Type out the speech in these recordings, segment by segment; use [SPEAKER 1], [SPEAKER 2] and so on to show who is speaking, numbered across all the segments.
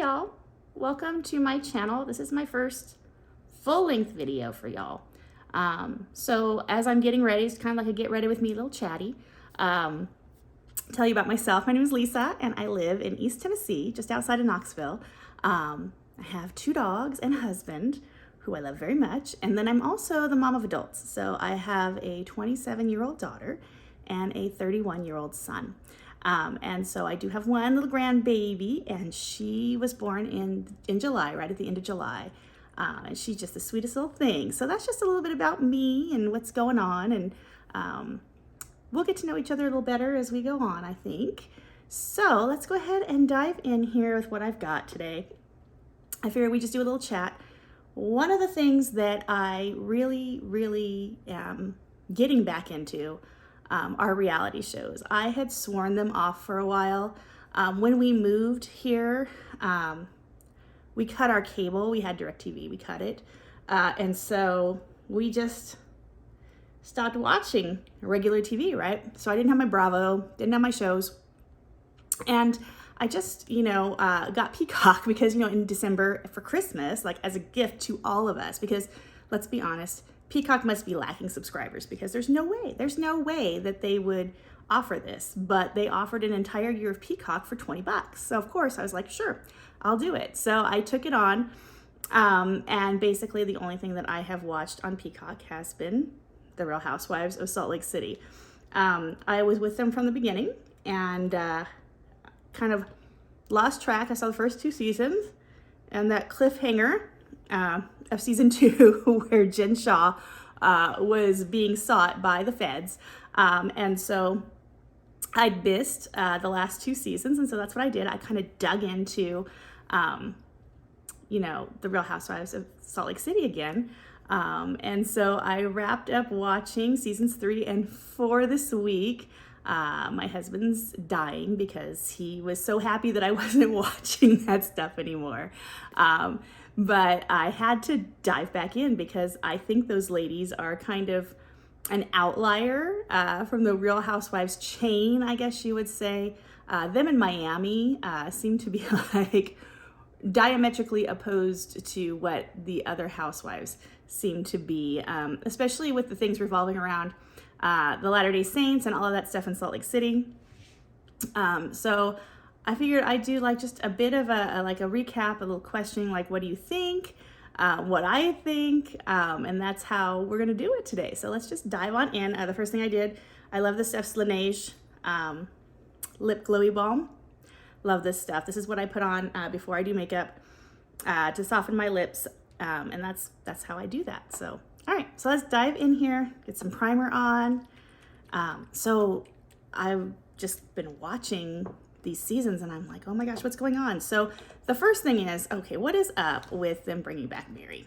[SPEAKER 1] y'all, welcome to my channel. This is my first full-length video for y'all. So as I'm getting ready, it's kind of like a get ready with me little chatty. Tell you about myself. My name is Lisa and I live in East Tennessee, just outside of Knoxville. I have 2 dogs and a husband who I love very much, and then I'm also the mom of adults. So I have a 27-year-old daughter and a 31-year-old son. And so I do have one little grandbaby, and she was born in July, right at the end of July. And she's just the sweetest little thing. So that's just a little bit about me and what's going on. And we'll get to know each other a little better as we go on, I think. So let's go ahead and dive in here with what I've got today. I figured we just do a little chat. One of the things that I really am getting back into are reality shows. I had sworn them off for a while. When we moved here, we cut our cable. We had DirecTV, we cut it. And so we just stopped watching regular TV, right? So I didn't have my Bravo, didn't have my shows. And I just, got Peacock because, in December for Christmas, like as a gift to all of us, because let's be honest, Peacock must be lacking subscribers because there's no way that they would offer this, but they offered an entire year of Peacock for $20. So of course I was like, sure, I'll do it. So I took it on. And basically the only thing that I have watched on Peacock has been The Real Housewives of Salt Lake City. I was with them from the beginning and, kind of lost track. I saw the first 2 seasons and that cliffhanger of season 2 where Jen Shaw was being sought by the feds. And so I'd missed the last 2 seasons. And so that's what I did. I kind of dug into, The Real Housewives of Salt Lake City again. And so I wrapped up watching seasons 3 and 4 this week. My husband's dying because he was so happy that I wasn't watching that stuff anymore. But I had to dive back in because I think those ladies are kind of an outlier from the Real Housewives chain, I guess you would say. Them in Miami seem to be like diametrically opposed to what the other housewives seem to be, especially with the things revolving around the Latter-day Saints and all of that stuff in Salt Lake City. So I figured I'd do like just a bit of a recap, a little questioning, like what do you think, what I think, and that's how we're gonna do it today. So let's just dive on in. The first thing I did, I love this stuff, Laneige Lip Glowy Balm. Love this stuff. This is what I put on before I do makeup to soften my lips, and that's how I do that. So all right, so let's dive in here, get some primer on. So I've just been watching these seasons and I'm like, oh my gosh, what's going on? So the first thing is, okay, what is up with them bringing back Mary,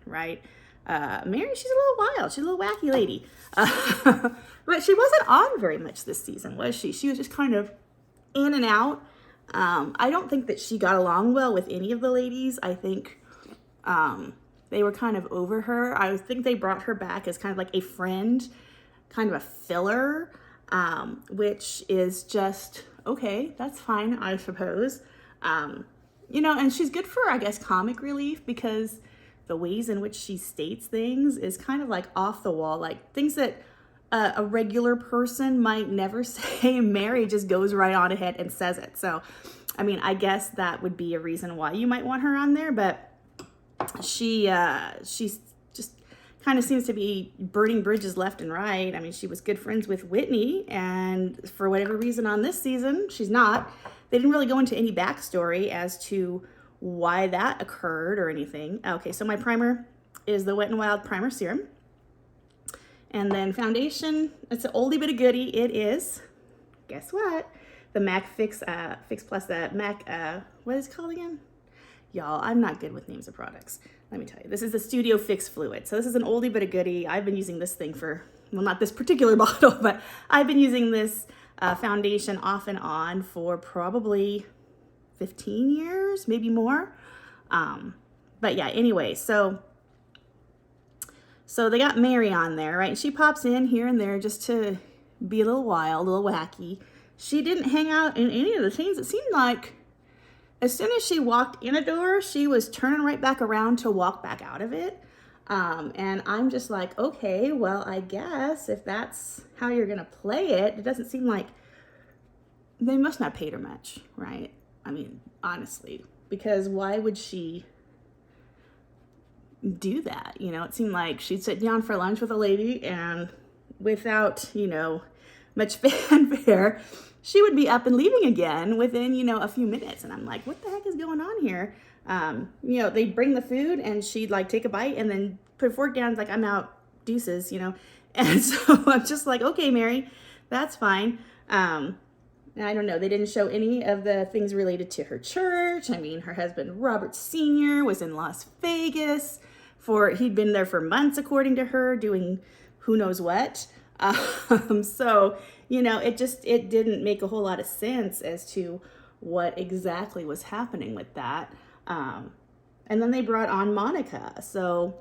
[SPEAKER 1] right? Mary, she's a little wild. She's a little wacky lady. But she wasn't on very much this season, was she? She was just kind of in and out. I don't think that she got along well with any of the ladies. I think, they were kind of over her. I think they brought her back as kind of like a friend, kind of a filler, which is just, okay, that's fine, I suppose. And she's good for, I guess, comic relief because the ways in which she states things is kind of like off the wall, like things that a regular person might never say. Mary just goes right on ahead and says it. So, I mean, I guess that would be a reason why you might want her on there, but she's just kind of seems to be burning bridges left and right. I mean, she was good friends with Whitney, and for whatever reason on this season, she's not. They didn't really go into any backstory as to why that occurred or anything. Okay, so my primer is the Wet n Wild Primer Serum. And then foundation, it's an oldie but a goodie. It is, guess what? The MAC Fix Plus, the MAC, what is it called again? Y'all, I'm not good with names of products. Let me tell you, this is the Studio Fix Fluid. So this is an oldie but a goodie. I've been using this thing for, well, not this particular bottle, but I've been using this foundation off and on for probably 15 years, maybe more. But yeah, anyway, so they got Mary on there, right? She pops in here and there just to be a little wild, a little wacky. She didn't hang out in any of the scenes. It seemed like as soon as she walked in a door, she was turning right back around to walk back out of it. And I'm just like, okay, well, I guess if that's how you're gonna play it, it doesn't seem like they must not pay her much, right? I mean, honestly, because why would she do that? You know, it seemed like she'd sit down for lunch with a lady and without, you know, much fanfare, she would be up and leaving again within, you know, a few minutes. And I'm like, what the heck is going on here? You know, they'd bring the food and she'd like take a bite and then put a fork down, like, I'm out, deuces, you know? And so I'm just like, okay, Mary, that's fine. I don't know, they didn't show any of the things related to her church. I mean, her husband, Robert Sr., was in Las Vegas he'd been there for months, according to her, doing who knows what. So, you know, it didn't make a whole lot of sense as to what exactly was happening with that. And then they brought on Monica. So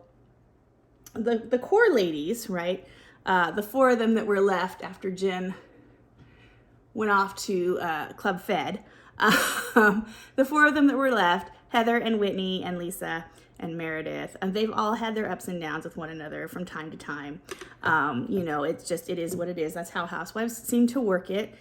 [SPEAKER 1] the core ladies, right? The four of them that were left after Jen went off to Club Fed. The four of them that were left, Heather and Whitney and Lisa and Meredith, and they've all had their ups and downs with one another from time to time. You know, it is what it is. That's how housewives seem to work it.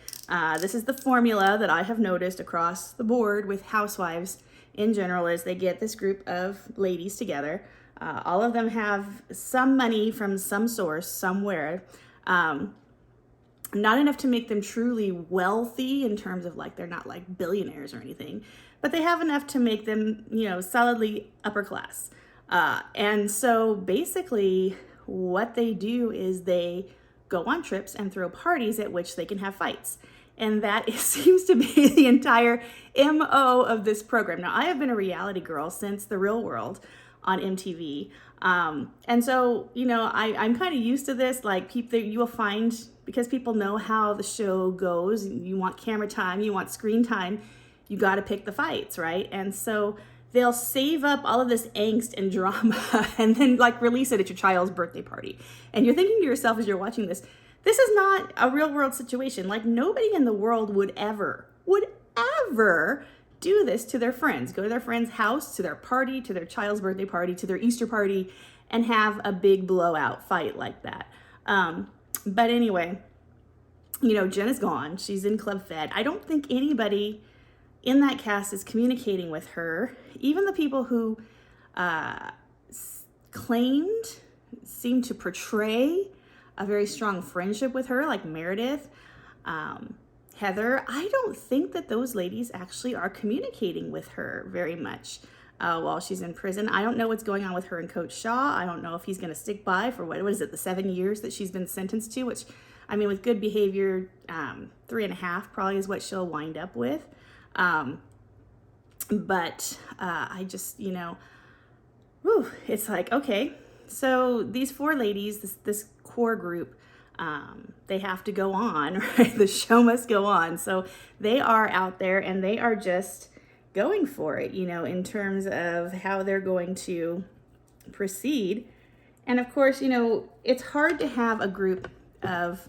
[SPEAKER 1] This is the formula that I have noticed across the board with housewives in general, is they get this group of ladies together. All of them have some money from some source somewhere. Not enough to make them truly wealthy in terms of like, they're not like billionaires or anything, but they have enough to make them, you know, solidly upper class. And so basically what they do is they go on trips and throw parties at which they can have fights. And that seems to be the entire MO of this program. Now, I have been a reality girl since The Real World on MTV. And so, you know, I'm kind of used to this. Like, you will find, because people know how the show goes, you want camera time, you want screen time, you got to pick the fights, right? And so they'll save up all of this angst and drama and then like release it at your child's birthday party. And you're thinking to yourself as you're watching this is not a real world situation. Like, nobody in the world would ever do this to their friends, go to their friend's house, to their party, to their child's birthday party, to their Easter party, and have a big blowout fight like that. But anyway, you know, Jen is gone. She's in Club Fed. I don't think anybody in that cast is communicating with her. Even the people who seemed to portray a very strong friendship with her, like Meredith, Heather, I don't think that those ladies actually are communicating with her very much while she's in prison. I don't know what's going on with her and Coach Shaw. I don't know if he's going to stick by for what is it, the 7 years that she's been sentenced to, which, I mean, with good behavior, 3.5 probably is what she'll wind up with. But I just, you know, it's like, okay, so these four ladies, this core group, they have to go on, right? The show must go on. So they are out there and they are just going for it, you know, in terms of how they're going to proceed. And of course, you know, it's hard to have a group of,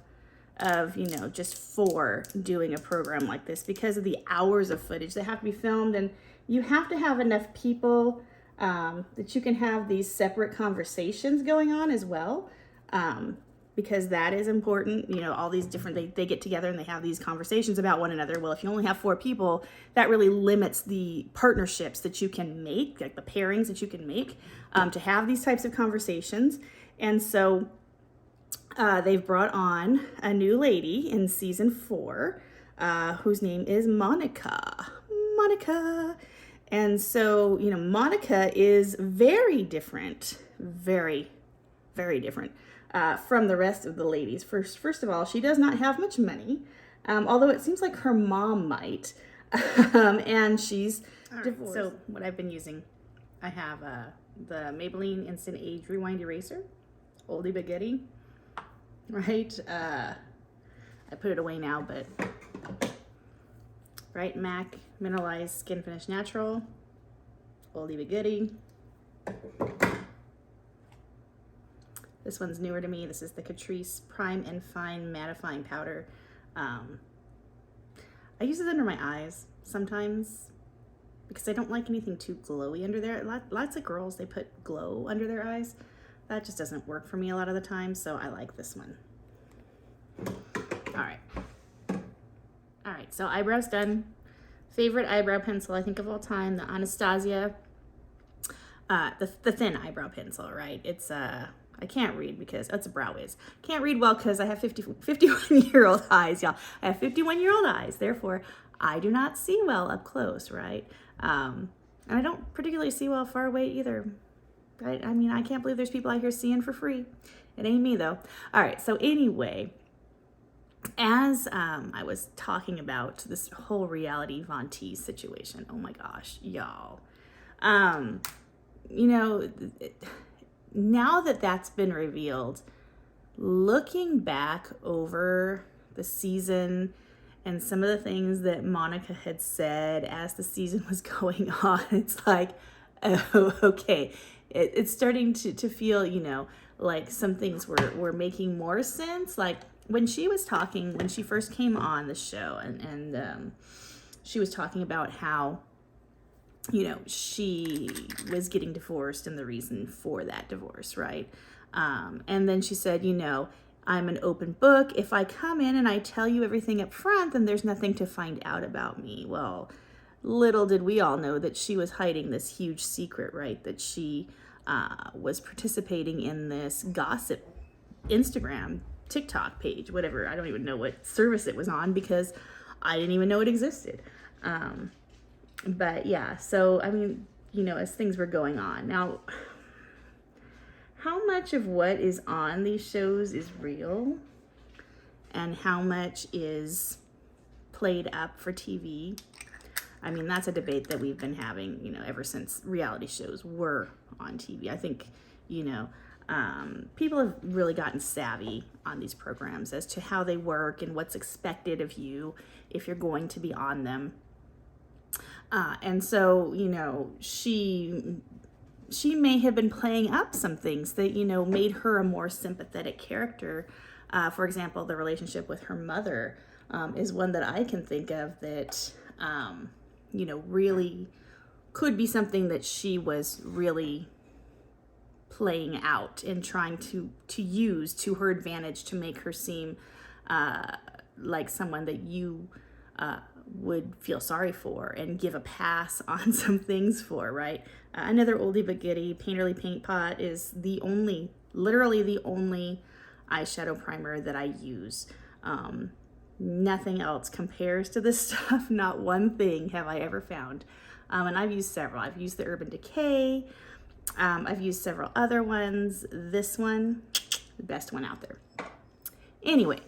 [SPEAKER 1] you know, just four doing a program like this because of the hours of footage that have to be filmed. And you have to have enough people that you can have these separate conversations going on as well. Because that is important. You know, all these different, they get together and they have these conversations about one another. Well, if you only have four people, that really limits the partnerships that you can make, like the pairings that you can make to have these types of conversations. And so they've brought on a new lady in season 4 whose name is Monica. And so, you know, Monica is very different, very, very different from the rest of the ladies. First of all, she does not have much money, although it seems like her mom might, and she's divorced. So what I've been using, I have the Maybelline Instant Age Rewind Eraser, oldie but goodie, right? I put it away now, but right, MAC Mineralize Skinfinish Natural, oldie but goodie. This one's newer to me. This is the Cartrice Prime and Fine Mattifying Powder. I use it under my eyes sometimes, because I don't like anything too glowy under there. Lots of girls, they put glow under their eyes. That just doesn't work for me a lot of the time, so I like this one. All right. All right, so eyebrows done. Favorite eyebrow pencil, I think, of all time, the Anastasia, the thin eyebrow pencil, right? It's, I can't read because, that's a brow wiz. Can't read well because I have 51-year-old eyes, y'all. I have 51-year-old eyes, therefore, I do not see well up close, right? And I don't particularly see well far away either. Right? I mean, I can't believe there's people out here seeing for free. It ain't me, though. All right, so anyway, as I was talking about this whole reality Von Teese situation, oh my gosh, y'all. You know, now that that's been revealed, looking back over the season and some of the things that Monica had said as the season was going on, it's like, oh, okay. It's starting to feel, you know, like some things were making more sense. Like when she was talking, when she first came on the show, and she was talking about how, you know, she was getting divorced and the reason for that divorce, right? And then she said, you know, I'm an open book. If I come in and I tell you everything up front, then there's nothing to find out about me. Well, little did we all know that she was hiding this huge secret, right? That she was participating in this gossip Instagram, TikTok page, whatever. I don't even know what service it was on because I didn't even know it existed. But yeah, so, I mean, you know, as things were going on. Now, how much of what is on these shows is real and how much is played up for TV? I mean, that's a debate that we've been having, you know, ever since reality shows were on TV. I think, you know, people have really gotten savvy on these programs as to how they work and what's expected of you if you're going to be on them. And so, you know, she may have been playing up some things that, you know, made her a more sympathetic character. For example, the relationship with her mother is one that I can think of that, you know, really could be something that she was really playing out and trying to use to her advantage to make her seem like someone that you would feel sorry for and give a pass on some things for, right? Another oldie but goodie, Painterly Paint Pot is the only, literally the only eyeshadow primer that I use. Nothing else compares to this stuff. Not one thing have I ever found. And I've used several. I've used the Urban Decay. I've used several other ones. This one, the best one out there. Anyway,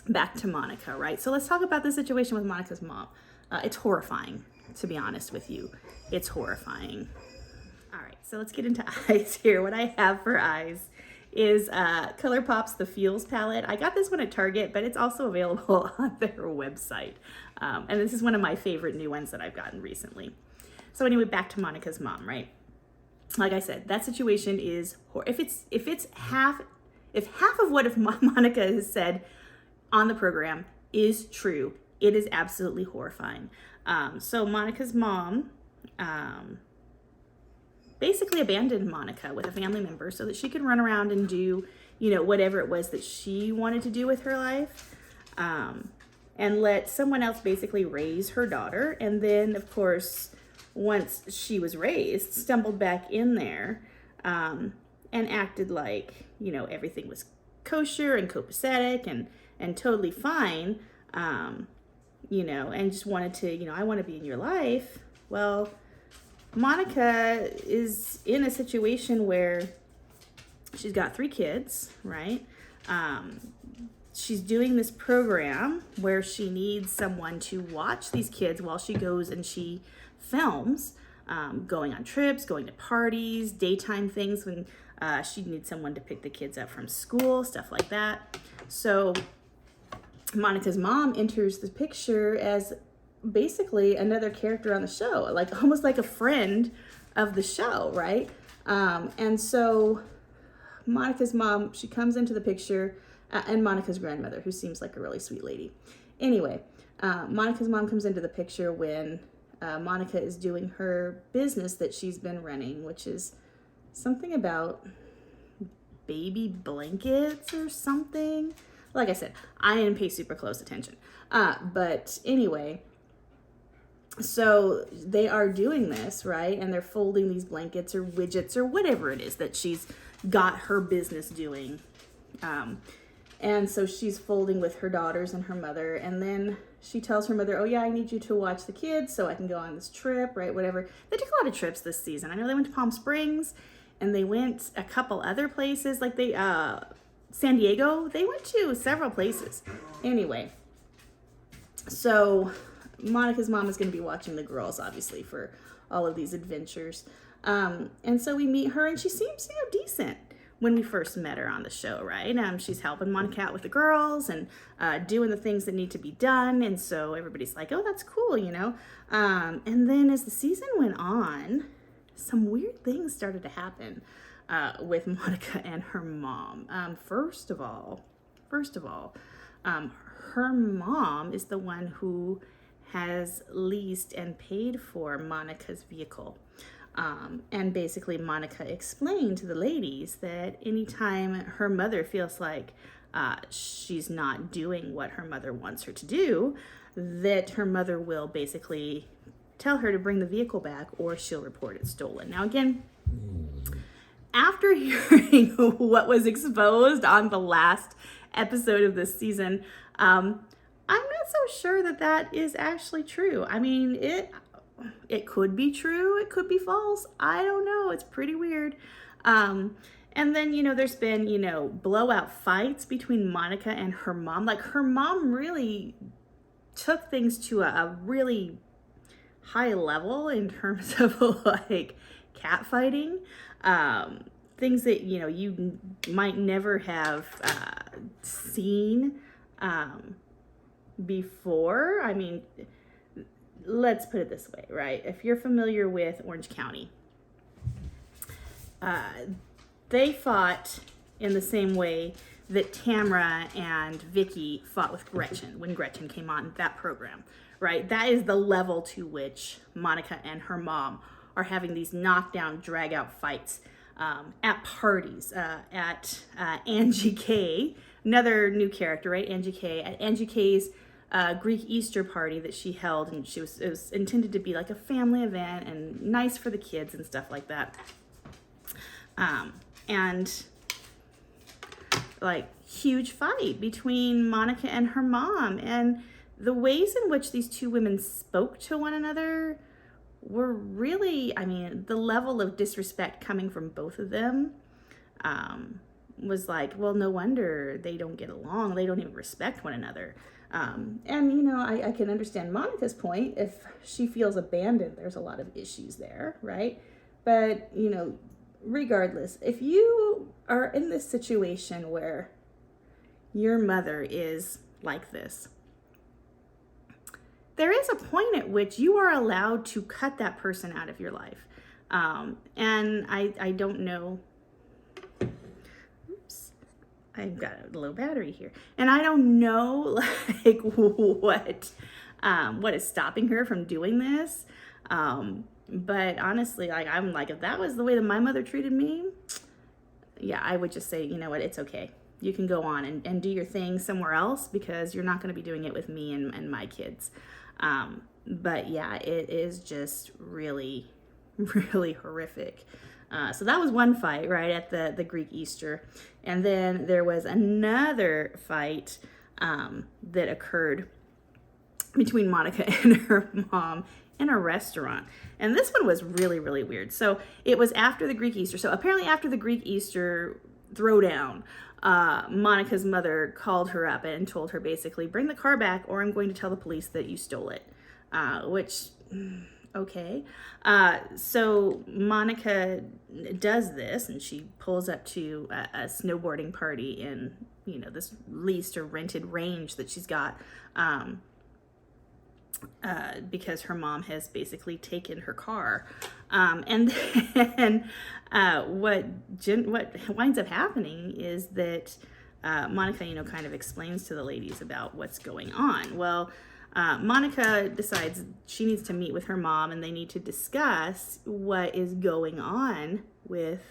[SPEAKER 1] back to Monica, right? So let's talk about the situation with Monica's mom. It's horrifying, to be honest with you. It's horrifying. All right, so let's get into eyes here. What I have for eyes is Colourpop's The Feels palette. I got this one at Target, but it's also available on their website. And this is one of my favorite new ones that I've gotten recently. So anyway, back to Monica's mom, right? Like I said, that situation is if half of what Monica has said on the program is true, it is absolutely horrifying. So Monica's mom basically abandoned Monica with a family member so that she could run around and do, you know, whatever it was that she wanted to do with her life, and let someone else basically raise her daughter. And then, of course, once she was raised, stumbled back in there and acted like, you know, everything was kosher and copacetic and totally fine, you know, and just wanted to, you know, I want to be in your life. Well, Monica is in a situation where she's got 3 kids, right? She's doing this program where she needs someone to watch these kids while she goes and she films, going on trips, going to parties, daytime things when she needs someone to pick the kids up from school, stuff like that. So Monica's mom enters the picture as basically another character on the show, like almost like a friend of the show, right? And so Monica's mom, she comes into the picture, and Monica's grandmother, who seems like a really sweet lady. Anyway, Monica's mom comes into the picture when Monica is doing her business that she's been running, which is something about baby blankets or something. Like I said, I didn't pay super close attention. But anyway, so they are doing this, right? And they're folding these blankets or widgets or whatever it is that she's got her business doing. And so she's folding with her daughters and her mother. And then she tells her mother, oh yeah, I need you to watch the kids so I can go on this trip, right? Whatever. They took a lot of trips this season. I know they went to Palm Springs and they went a couple other places, like San Diego. They went to several places. Anyway, so Monica's mom is going to be watching the girls, obviously, for all of these adventures. And so we meet her, and she seems, decent when we first met her on the show, right? She's helping Monica out with the girls and doing the things that need to be done. And so everybody's like, oh, that's cool, And then as the season went on, some weird things started to happen with Monica and her mom. First of all, her mom is the one who has leased and paid for Monica's vehicle. And basically Monica explained to the ladies that anytime her mother feels like she's not doing what her mother wants her to do, that her mother will basically tell her to bring the vehicle back or she'll report it stolen. Now again, after hearing what was exposed on the last episode of this season, I'm not so sure that that is actually true. I mean, it could be true, it could be false. I don't know. It's pretty weird. And then, there's been, blowout fights between Monica and her mom. Like, her mom really took things to a really high level in terms of, like, catfighting. Things that, you might never have seen before. I mean, let's put it this way, right? If you're familiar with Orange County, they fought in the same way that Tamra and Vicky fought with Gretchen when Gretchen came on that program, right? That is the level to which Monica and her mom are having these knockdown, drag-out fights at parties, at Angie K, another new character, right? Angie K, at Angie K's Greek Easter party that she held, and it was intended to be like a family event and nice for the kids and stuff like that. And like huge fight between Monica and her mom, and the ways in which these two women spoke to one another were really, I mean, the level of disrespect coming from both of them was like, well, no wonder they don't get along. They don't even respect one another. And, I can understand Monica's point. If she feels abandoned, there's a lot of issues there, right? But, regardless, if you are in this situation where your mother is like this, there is a point at which you are allowed to cut that person out of your life. And I don't know. Oops. I've got a low battery here. And I don't know like what is stopping her from doing this. But honestly, like I'm like, if that was the way that my mother treated me, yeah, I would just say, you know what, it's okay. You can go on and do your thing somewhere else because you're not going to be doing it with me and my kids. But yeah, it is just really, really horrific. So that was one fight, right, at the Greek Easter. And then there was another fight that occurred between Monica and her mom in a restaurant. And this one was really, really weird. So it was after the Greek Easter. So apparently after the Greek Easter throwdown, Monica's mother called her up and told her basically, bring the car back or I'm going to tell the police that you stole it. Which, okay. So Monica does this and she pulls up to a snowboarding party in, this leased or rented range that she's got. Because her mom has basically taken her car. And then what winds up happening is that Monica, kind of explains to the ladies about what's going on. Well, Monica decides she needs to meet with her mom, and they need to discuss what is going on with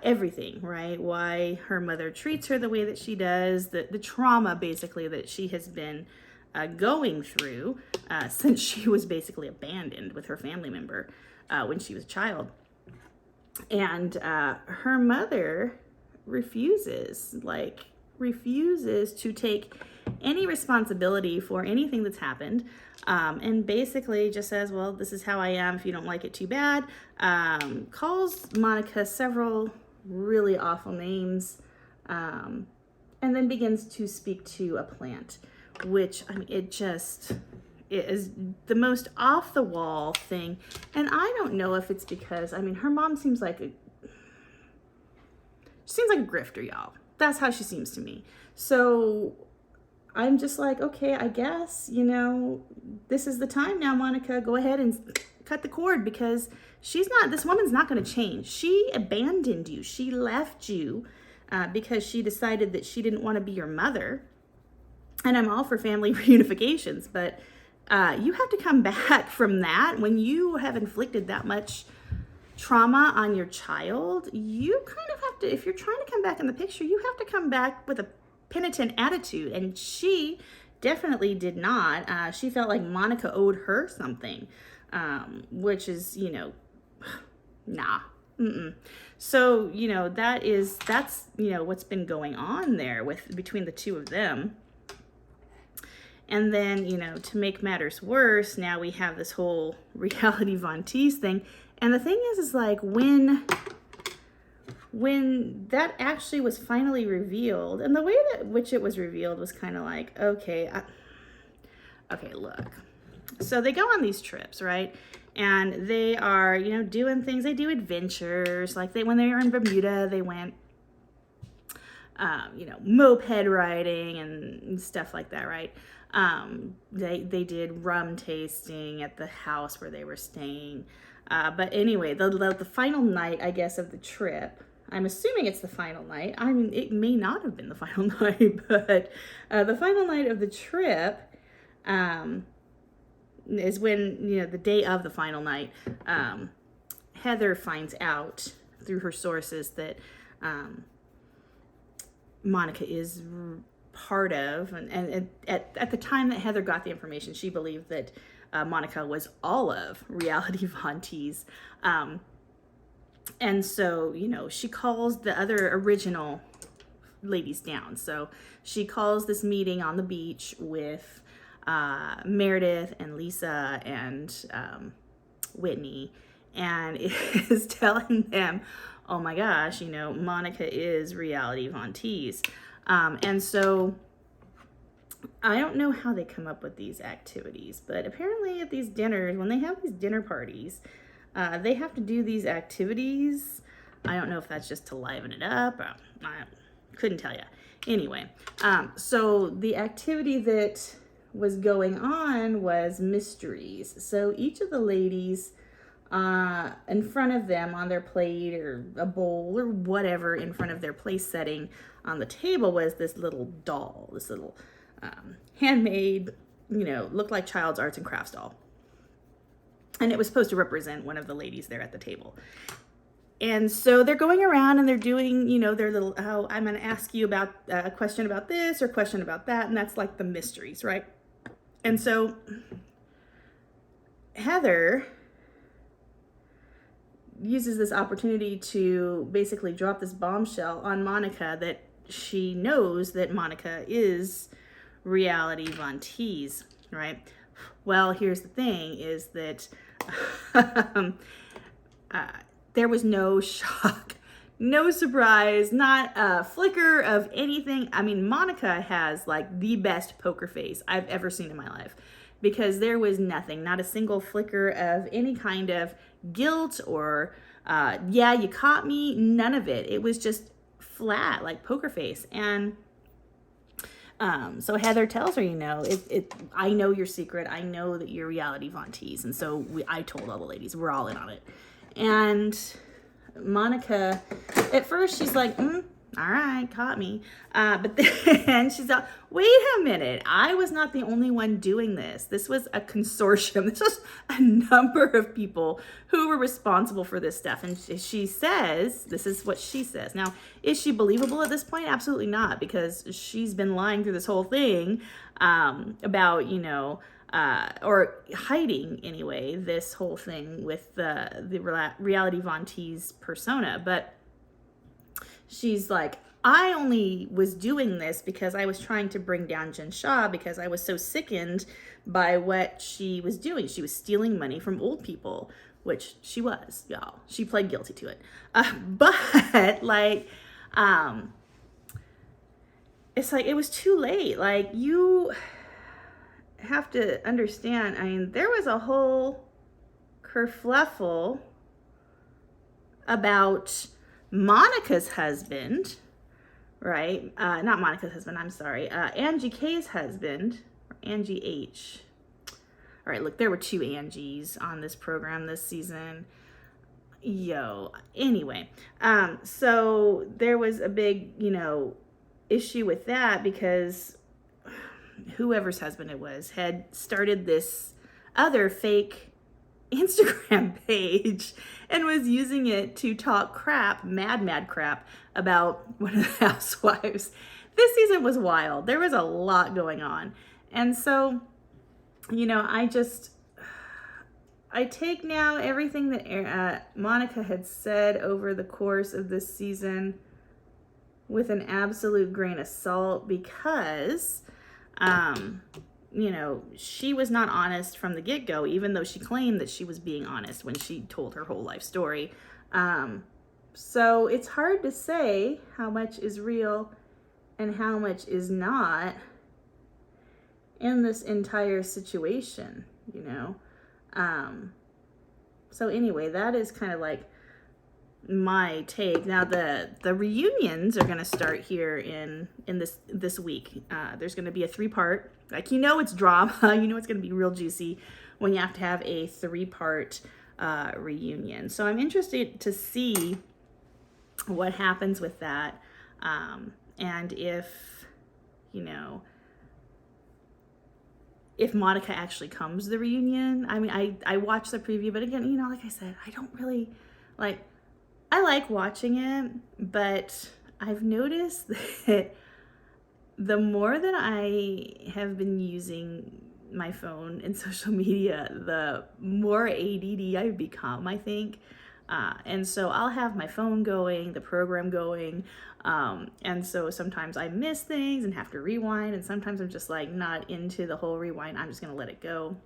[SPEAKER 1] everything, right? Why her mother treats her the way that she does, the trauma basically that she has been going through since she was basically abandoned with her family member when she was a child. And her mother refuses to take any responsibility for anything that's happened, and basically just says, well, this is how I am. If you don't like it, too bad. Calls Monica several really awful names, and then begins to speak to a plant, which, I mean, it is the most off the wall thing. And I don't know if it's because, I mean, her mom seems like a grifter, y'all. That's how she seems to me. So I'm just like, okay, I guess, you know, this is the time now, Monica. Go ahead and cut the cord, because this woman's not going to change. She abandoned you. She left you because she decided that she didn't want to be your mother. And I'm all for family reunifications, but you have to come back from that. When you have inflicted that much trauma on your child, you kind of have to, if you're trying to come back in the picture, you have to come back with a penitent attitude. And she definitely did not. She felt like Monica owed her something, which is, you know, nah. So, you know, that's, you know, what's been going on there between the two of them. And then, you know, to make matters worse, now we have this whole reality Von Teese thing. And the thing is like, when that actually was finally revealed, and the way that which it was revealed was kind of like, okay, look. So they go on these trips, right? And they are, you know, doing things. They do adventures. Like when they were in Bermuda, they went, you know, moped riding and stuff like that, right? They did rum tasting at the house where they were staying. But anyway, the final night, I guess, of the trip, I'm assuming it's the final night. I mean, it may not have been the final night, but the final night of the trip is when, you know, the day of the final night, Heather finds out through her sources that Monica is part of, and at the time that Heather got the information, she believed that Monica was all of reality Von Teese. And so, you know, she calls the other original ladies down. So she calls this meeting on the beach with Meredith and Lisa and Whitney, and is telling them, oh my gosh, you know, Monica is reality Von Teese. And so I don't know how they come up with these activities, but apparently at these dinners, when they have these dinner parties, they have to do these activities. I don't know if that's just to liven it up. I couldn't tell you. Anyway, so the activity that was going on was mysteries. So each of the ladies, in front of them on their plate or a bowl or whatever in front of their place setting on the table was this little doll, this little handmade, you know, looked like child's arts and crafts doll. And it was supposed to represent one of the ladies there at the table. And so they're going around and they're doing, you know, their little, oh, I'm going to ask you about a question about this or question about that. And that's like the mysteries, right? And so Heather uses this opportunity to basically drop this bombshell on Monica that she knows that Monica is reality Von Teese, right? Well, here's the thing is that there was no shock, no surprise, not a flicker of anything. I mean, Monica has like the best poker face I've ever seen in my life, because there was nothing, not a single flicker of any kind of guilt or, yeah, you caught me, none of it. It was just flat, like poker face. And so Heather tells her, you know, I know your secret. I know that you're reality Von Teese. And so I told all the ladies, we're all in on it. And Monica, at first she's like, all right, caught me. But then she's like, wait a minute, I was not the only one doing this. This was a consortium. This was a number of people who were responsible for this stuff. And she says, this is what she says. Now, is she believable at this point? Absolutely not, because she's been lying through this whole thing about, or hiding anyway, this whole thing with the Reality Von T's persona. But she's like, I only was doing this because I was trying to bring down Jen Shah because I was so sickened by what she was doing. She was stealing money from old people, which she was, y'all. She pled guilty to it. But like, it's like, it was too late. Like, you have to understand, I mean, there was a whole kerfluffle about Monica's husband, right? Not Monica's husband, I'm sorry. Angie K's husband, or Angie H. All right, look, there were 2 Angies on this program this season. Anyway, so there was a big, issue with that because whoever's husband it was had started this other fake Instagram page and was using it to talk crap, mad crap about one of the housewives. This season was wild. There was a lot going on. And so, I take now everything that Monica had said over the course of this season with an absolute grain of salt because she was not honest from the get-go, even though she claimed that she was being honest when she told her whole life story. So it's hard to say how much is real and how much is not in this entire situation, So anyway, that is kind of like my take. Now the reunions are going to start here in this week. There's going to be a 3-part, like, it's drama, it's going to be real juicy when you have to have a 3-part reunion. So I'm interested to see what happens with that, and if Monica actually comes to the reunion. I mean, I watched the preview, but again, like I said, I don't really I like watching it, but I've noticed that the more that I have been using my phone and social media, the more ADD I've become, I think. And so I'll have my phone going, the program going, and so sometimes I miss things and have to rewind, and sometimes I'm just like not into the whole rewind. I'm just gonna let it go.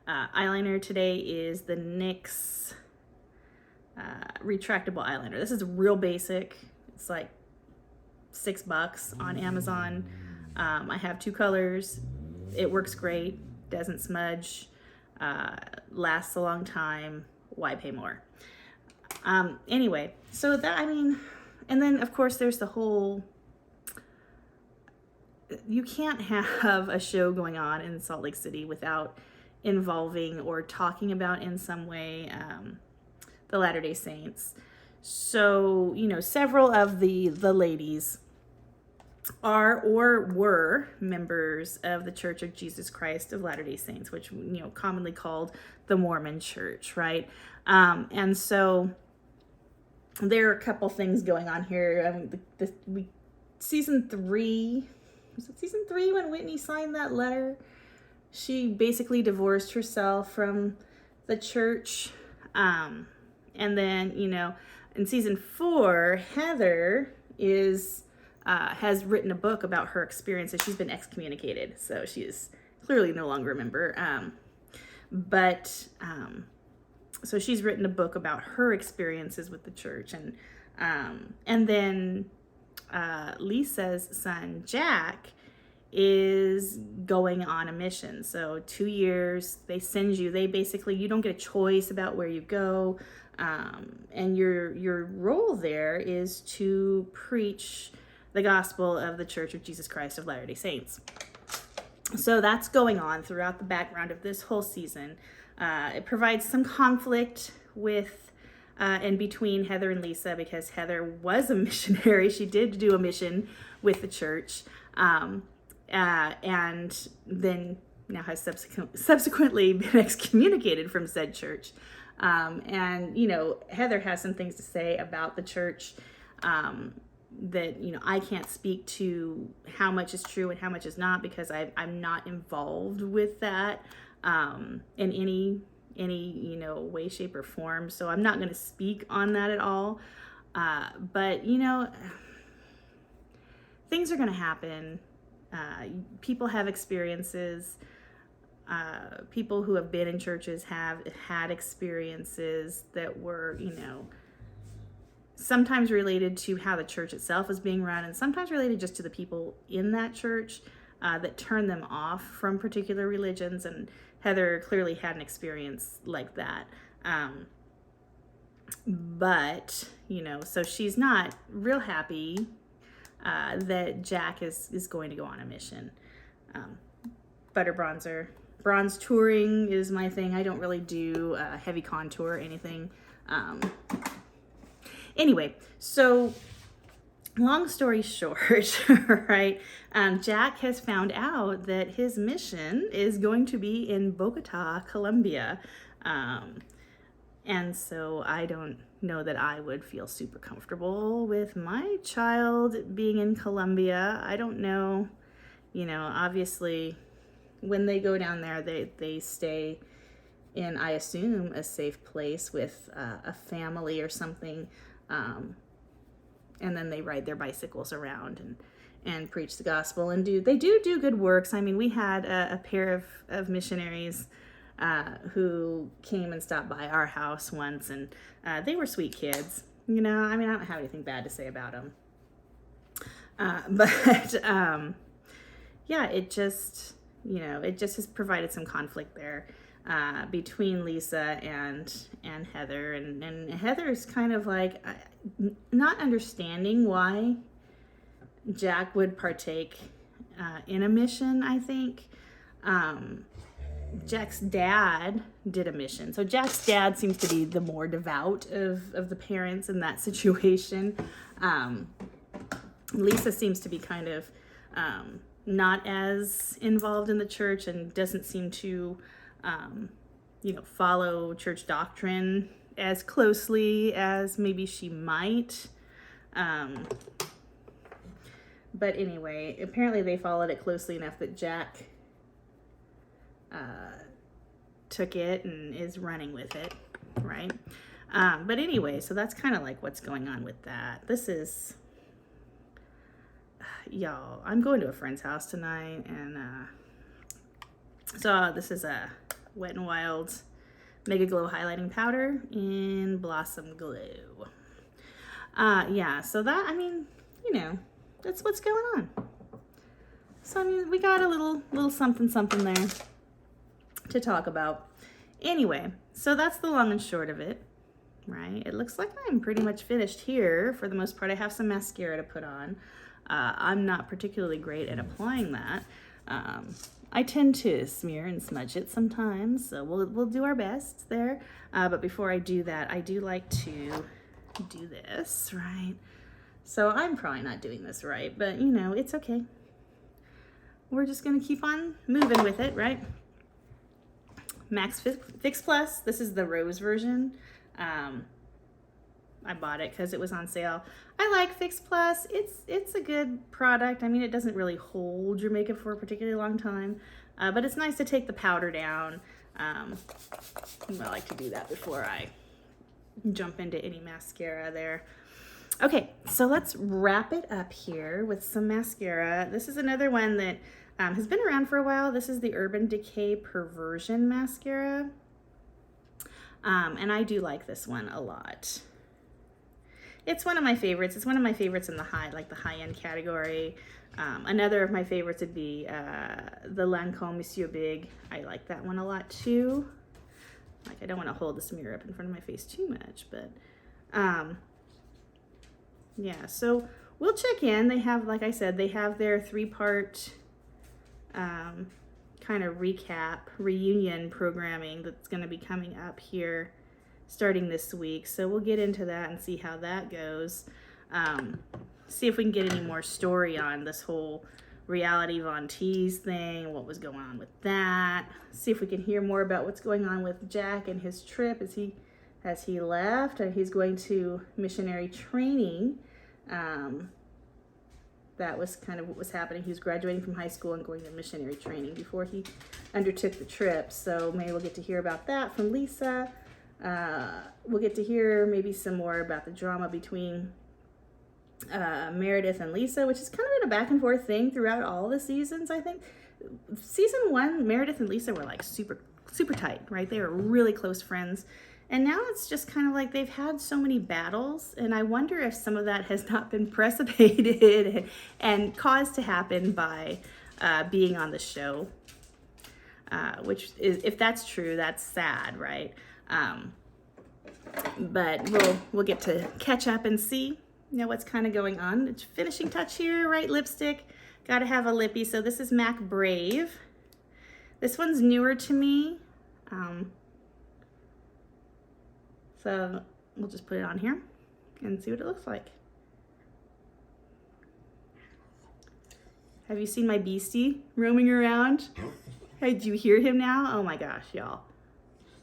[SPEAKER 1] Eyeliner today is the NYX retractable eyeliner. This is real basic. It's like $6 on Amazon. I have 2 colors. It works great, doesn't smudge, lasts a long time. Why pay more? Anyway, so that, and then of course there's the whole, you can't have a show going on in Salt Lake City without involving or talking about in some way the Latter-day Saints. So, several of the ladies are or were members of the Church of Jesus Christ of Latter-day Saints, which, commonly called the Mormon Church, right? And so there are a couple things going on here. Season 3, was it season 3 when Whitney signed that letter? She basically divorced herself from the church. And then, in season 4, Heather has written a book about her experiences. She's been excommunicated, so she is clearly no longer a member. So she's written a book about her experiences with the church, and then Lisa's son Jack is going on a mission. So 2 years, they send you. You don't get a choice about where you go. And your role there is to preach the gospel of the Church of Jesus Christ of Latter-day Saints. So that's going on throughout the background of this whole season. It provides some conflict with and between Heather and Lisa, because Heather was a missionary. She did do a mission with the church, and then now has subsequently been excommunicated from said church. And, you know, Heather has some things to say about the church that, you know, I can't speak to how much is true and how much is not, because I'm not involved with that in any, you know, way, shape, or form. So I'm not going to speak on that at all. But, you know, things are going to happen. People have experiences. People who have been in churches have had experiences that were, you know, sometimes related to how the church itself is being run, and sometimes related just to the people in that church that turn them off from particular religions. And Heather clearly had an experience like that. But, you know, so she's not real happy that Jack is going to go on a mission. Butter bronzer. Bronze touring is my thing. I don't really do heavy contour or anything. Anyway, so long story short, right? Jack has found out that his mission is going to be in Bogota, Colombia. And so I don't know that I would feel super comfortable with my child being in Colombia. I don't know, you know, obviously when they go down there, they stay in, I assume, a safe place with a family or something. And then they ride their bicycles around and preach the gospel and they do good works. I mean, we had a pair of missionaries who came and stopped by our house once, and they were sweet kids. You know, I mean, I don't have anything bad to say about them. But yeah, it just, you know, it just has provided some conflict there between Lisa and Heather, and Heather's kind of like not understanding why Jack would partake in a mission. I think Jack's dad did a mission, so Jack's dad seems to be the more devout of the parents in that situation. Lisa seems to be kind of not as involved in the church and doesn't seem to you know, follow church doctrine as closely as maybe she might. But anyway, apparently they followed it closely enough that Jack took it and is running with it, right? But anyway, so that's kind of like what's going on with that. This is, y'all, I'm going to a friend's house tonight, and so this is a Wet n Wild Mega Glow Highlighting Powder in Blossom Glow. Yeah, so that, I mean, you know, that's what's going on. So, I mean, we got a little something there to talk about. Anyway, so that's the long and short of it, right? It looks like I'm pretty much finished here for the most part. I have some mascara to put on. I'm not particularly great at applying that. I tend to smear and smudge it sometimes, so we'll do our best there. But before I do that, I do like to do this, right? So I'm probably not doing this right, but you know, it's okay. We're just gonna keep on moving with it, right? Max Fix Plus, this is the rose version. I bought it because it was on sale. I like Fix Plus. It's a good product. I mean, it doesn't really hold your makeup for a particularly long time, but it's nice to take the powder down. I like to do that before I jump into any mascara there. Okay, so let's wrap it up here with some mascara. This is another one that has been around for a while. This is the Urban Decay Perversion mascara, and I do like this one a lot. It's one of my favorites. It's one of my favorites in the high-end category. Another of my favorites would be the Lancome Monsieur Big. I like that one a lot too. Like, I don't want to hold this mirror up in front of my face too much, but yeah, so we'll check in. They have, like I said, they have their 3-part kind of recap, reunion programming that's going to be coming up here starting this week. So we'll get into that and see how that goes. See if we can get any more story on this whole Reality Von Tease thing, what was going on with that. See if we can hear more about what's going on with Jack and his trip. Has he left? He's going to missionary training. That was kind of what was happening. He was graduating from high school and going to missionary training before he undertook the trip. So maybe we'll get to hear about that from Lisa. We'll get to hear maybe some more about the drama between Meredith and Lisa, which is kind of been a back and forth thing throughout all the seasons. I think season 1, Meredith and Lisa were like super tight, right? They were really close friends. And now it's just kind of like they've had so many battles, and I wonder if some of that has not been precipitated and caused to happen by being on the show, which is, if that's true, that's sad, right? But we'll get to catch up and see, you know, what's kind of going on. It's finishing touch here, right? Lipstick, got to have a lippy. So this is MAC Brave. This one's newer to me. So we'll just put it on here and see what it looks like. Have you seen my beastie roaming around? Hey, did you hear him now? Oh my gosh, y'all.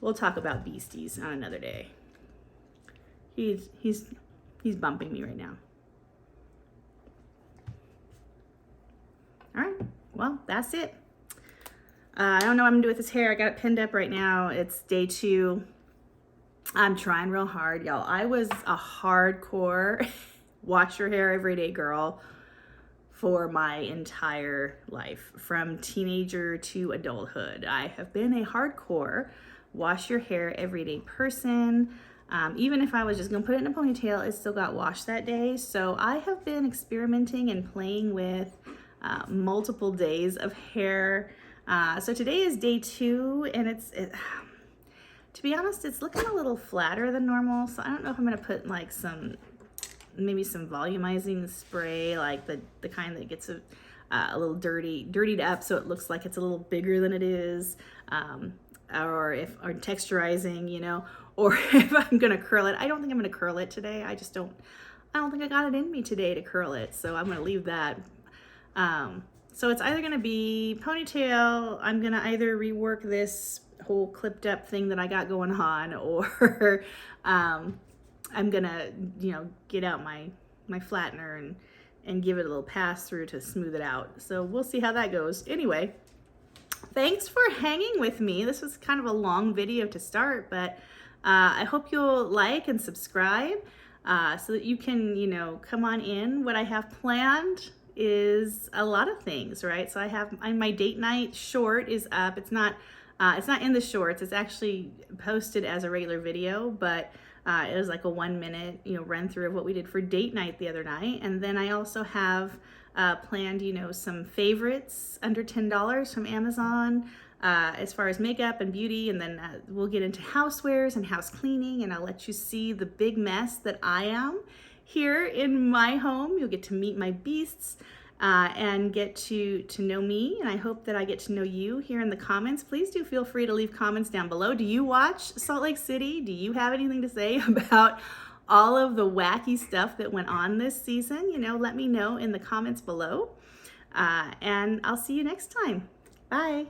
[SPEAKER 1] We'll talk about beasties on another day. He's bumping me right now. All right, well, that's it. I don't know what I'm gonna do with his hair. I got it pinned up right now. It's day 2. I'm trying real hard, y'all. I was a hardcore wash your hair every day girl for my entire life, from teenager to adulthood. I have been a hardcore wash your hair every day person. Even if I was just gonna put it in a ponytail, it still got washed that day. So I have been experimenting and playing with multiple days of hair. So today is day 2, and to be honest, it's looking a little flatter than normal. So I don't know if I'm gonna put like maybe some volumizing spray, like the kind that gets a little dirtied up so it looks like it's a little bigger than it is, or texturizing, you know, or if I'm gonna curl it. I don't think I'm gonna curl it today. I don't think I got it in me today to curl it, so I'm gonna leave that. So it's either gonna be ponytail, I'm gonna either rework this whole clipped up thing that I got going on, or I'm gonna, you know, get out my flattener and give it a little pass through to smooth it out. So we'll see how that goes. Anyway, thanks for hanging with me. This was kind of a long video to start, but I hope you'll like and subscribe so that you can, you know, come on in. What I have planned is a lot of things, right? So I have my date night short is up. It's not in the shorts. It's actually posted as a regular video, but it was like a 1-minute, you know, run through of what we did for date night the other night. And then I also have planned, you know, some favorites under $10 from Amazon as far as makeup and beauty. And then we'll get into housewares and house cleaning, and I'll let you see the big mess that I am here in my home. You'll get to meet my beasts. And get to know me, and I hope that I get to know you here in the comments. Please do feel free to leave comments down below. Do you watch Salt Lake City? Do you have anything to say about all of the wacky stuff that went on this season? You know, let me know in the comments below, and I'll see you next time. Bye.